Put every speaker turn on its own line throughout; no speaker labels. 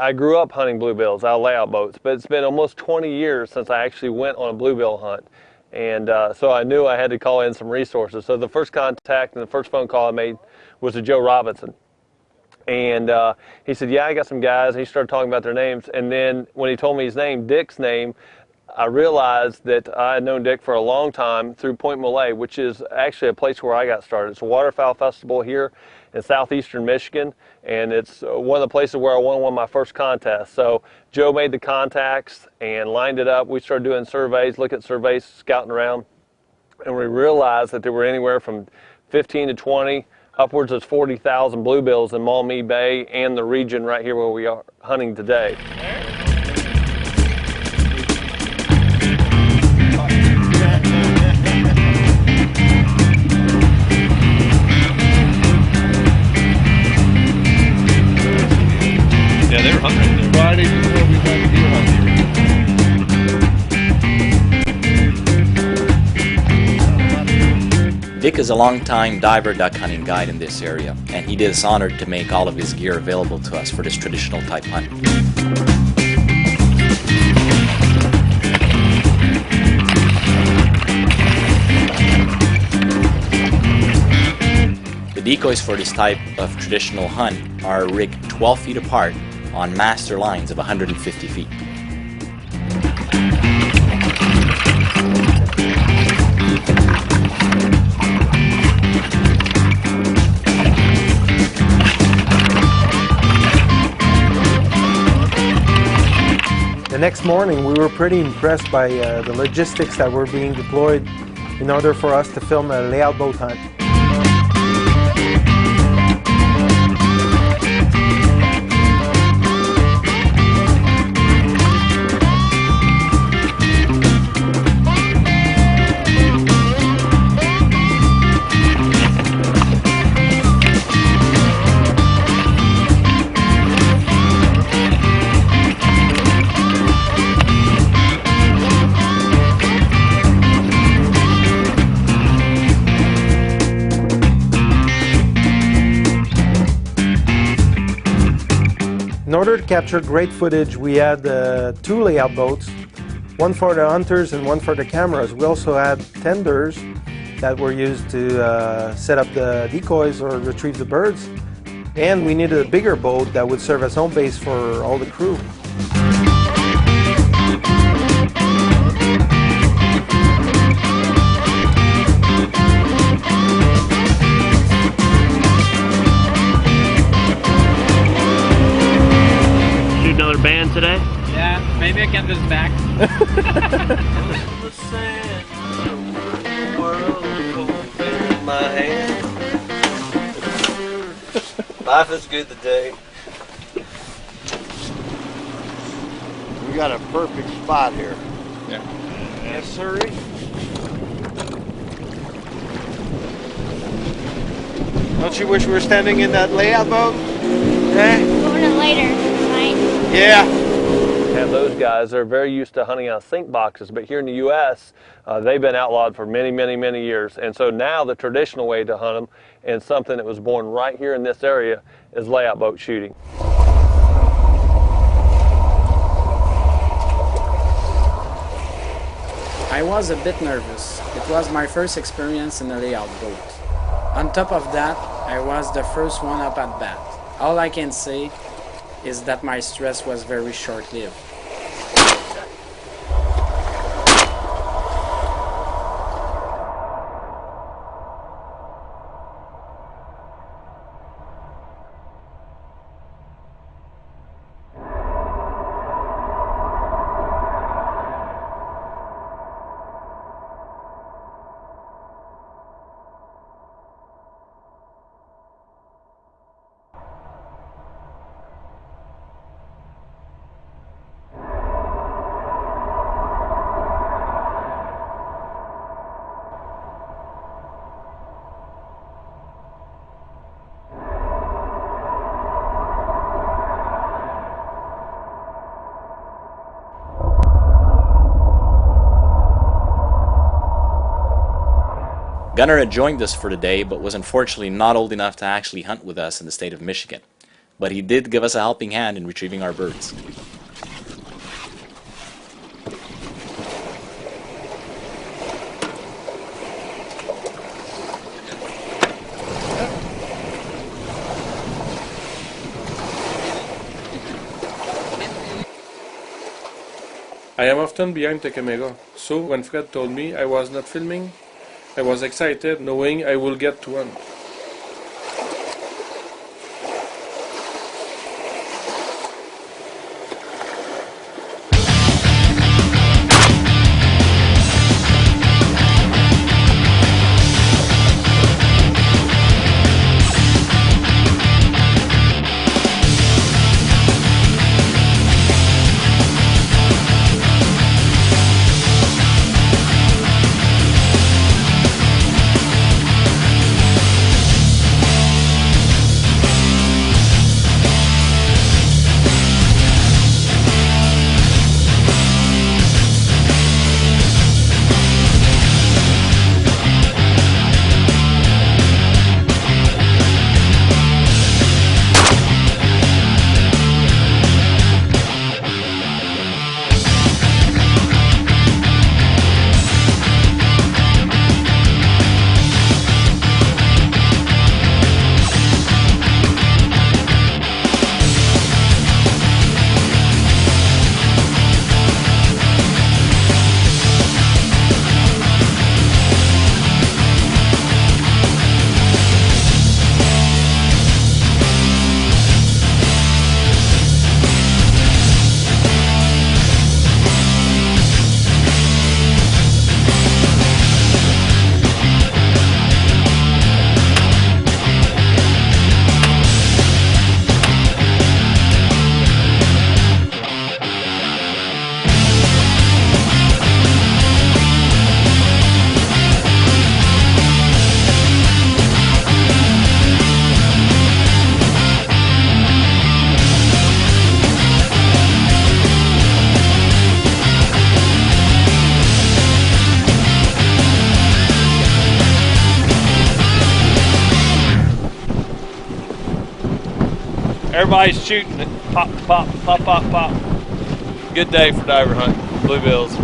I grew up hunting bluebills out of layout boats, but it's been almost 20 years since I actually went on a bluebill hunt. And so I knew I had to call in some resources. So the first contact and the first phone call I made was to Joe Robinson. And he said, yeah, I got some guys. And he started talking about their names. And then when he told me his name, Dick's name, I realized that I had known Dick for a long time through Point Malay, which is actually a place where I got started. It's a waterfowl festival here in southeastern Michigan, and it's one of the places where I won one of my first contests. So Joe made the contacts and lined it up. We started doing surveys, looking at surveys, scouting around, and we realized that there were anywhere from 15 to 20, upwards of 40,000 bluebills in Maumee Bay and the region right here where we are hunting today.
Yeah, they were hunting right there. Friday before we went deer hunting.
Dick is a long-time diver duck hunting guide in this area, and he did us honored to make all of his gear available to us for this traditional type hunt. The decoys for this type of traditional hunt are rigged 12 feet apart on master lines of 150 feet.
The next morning we were pretty impressed by the logistics that were being deployed in order for us to film a layout boat hunt. In order to capture great footage, we had two layout boats, one for the hunters and one for the cameras. We also had tenders that were used to set up the decoys or retrieve the birds. And we needed a bigger boat that would serve as home base for all the crew.
Another band today?
Yeah, maybe I can this back.
Life is good today.
We got a perfect spot here.
Yeah. Yes, sir.
Don't you wish we were standing in that layout boat? Eh?
Going in later, right?
Yeah.
Have those guys, they're very used to hunting out of sink boxes, but here in the U.S., they've been outlawed for many, many, many years. And so now the traditional way to hunt them, and something that was born right here in this area, is layout boat shooting.
I was a bit nervous. It was my first experience in a layout boat. On top of that, I was the first one up at bat. All I can say is that my stress was very short-lived.
Gunnar had joined us for the day, but was unfortunately not old enough to actually hunt with us in the state of Michigan. but he did give us a helping hand in retrieving our birds.
I am often behind the camera, so when Fred told me I was not filming, I was excited knowing I will get to hunt.
Everybody's shooting it. Pop, pop, pop, pop, pop. Good day for diver hunting. Bluebills.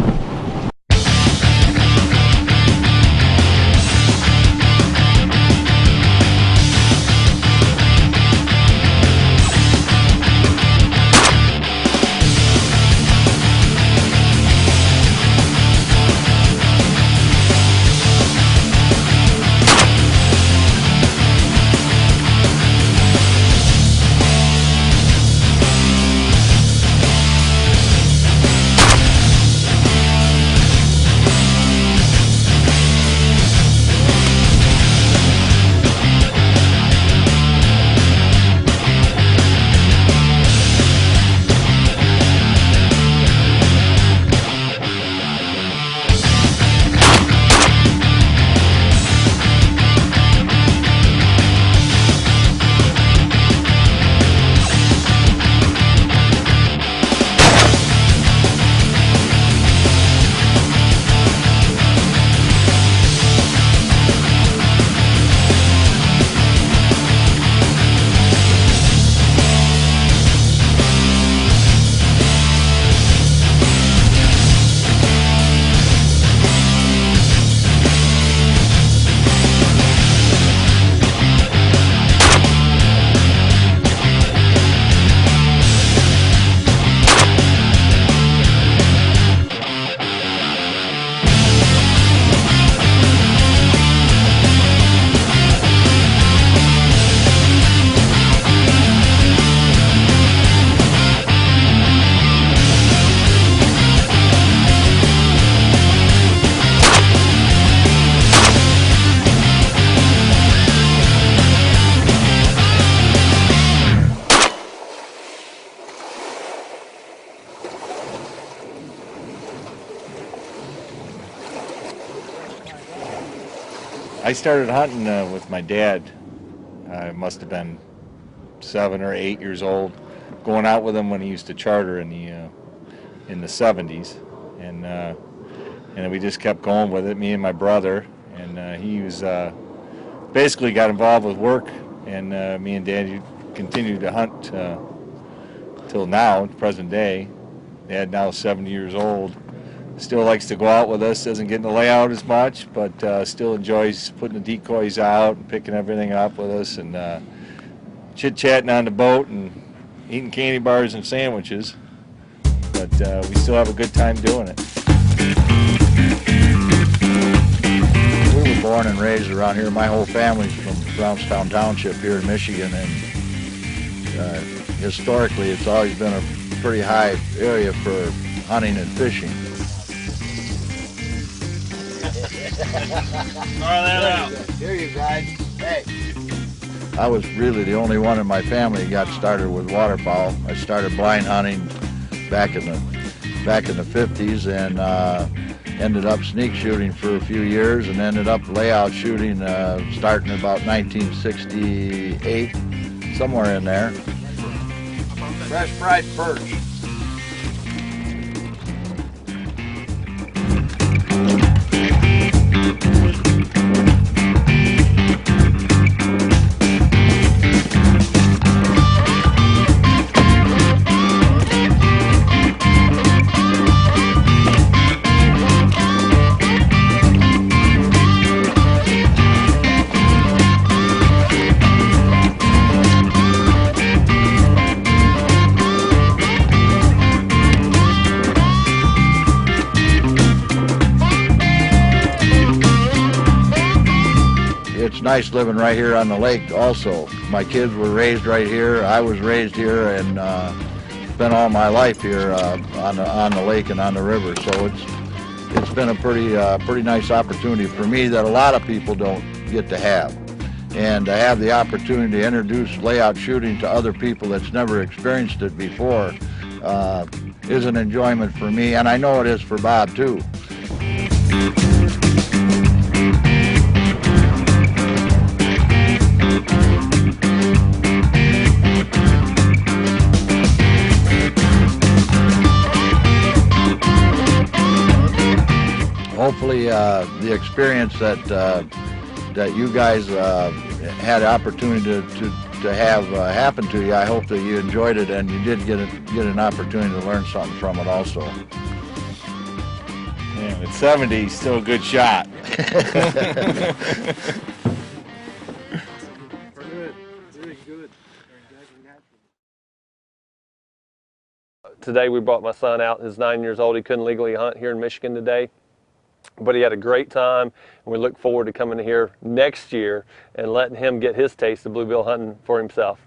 I started hunting with my dad. I must have been 7 or 8 years old, going out with him when he used to charter in the 70s, and we just kept going with it, me and my brother. And he was basically got involved with work, and me and Dad continued to hunt till now, present day. Dad now 70 years old. Still likes to go out with us, doesn't get in the layout as much, but still enjoys putting the decoys out and picking everything up with us and chit-chatting on the boat and eating candy bars and sandwiches. But we still have a good time doing it. We were born and raised around here. My whole family's from Brownstown Township here in Michigan, and historically it's always been a pretty high area for hunting and fishing.
Here you guys. Hey.
I was really the only one in my family who got started with waterfowl. I started blind hunting back in the 50s and ended up sneak shooting for a few years and ended up layout shooting starting about 1968, somewhere in there.
Fresh fried perch.
It's nice living right here on the lake also. My kids were raised right here. I was raised here and spent all my life here on the lake and on the river. So it's been a pretty nice opportunity for me that a lot of people don't get to have. And to have the opportunity to introduce layout shooting to other people that's never experienced it before is an enjoyment for me, and I know it is for Bob too. Hopefully the experience that you guys had the opportunity to have happen to you, I hope that you enjoyed it and you did get an opportunity to learn something from it also. Yeah, at 70, he's still a good shot.
Today we brought my son out. He's 9 years old. He couldn't legally hunt here in Michigan today, but he had a great time, and we look forward to coming here next year and letting him get his taste of bluebill hunting for himself.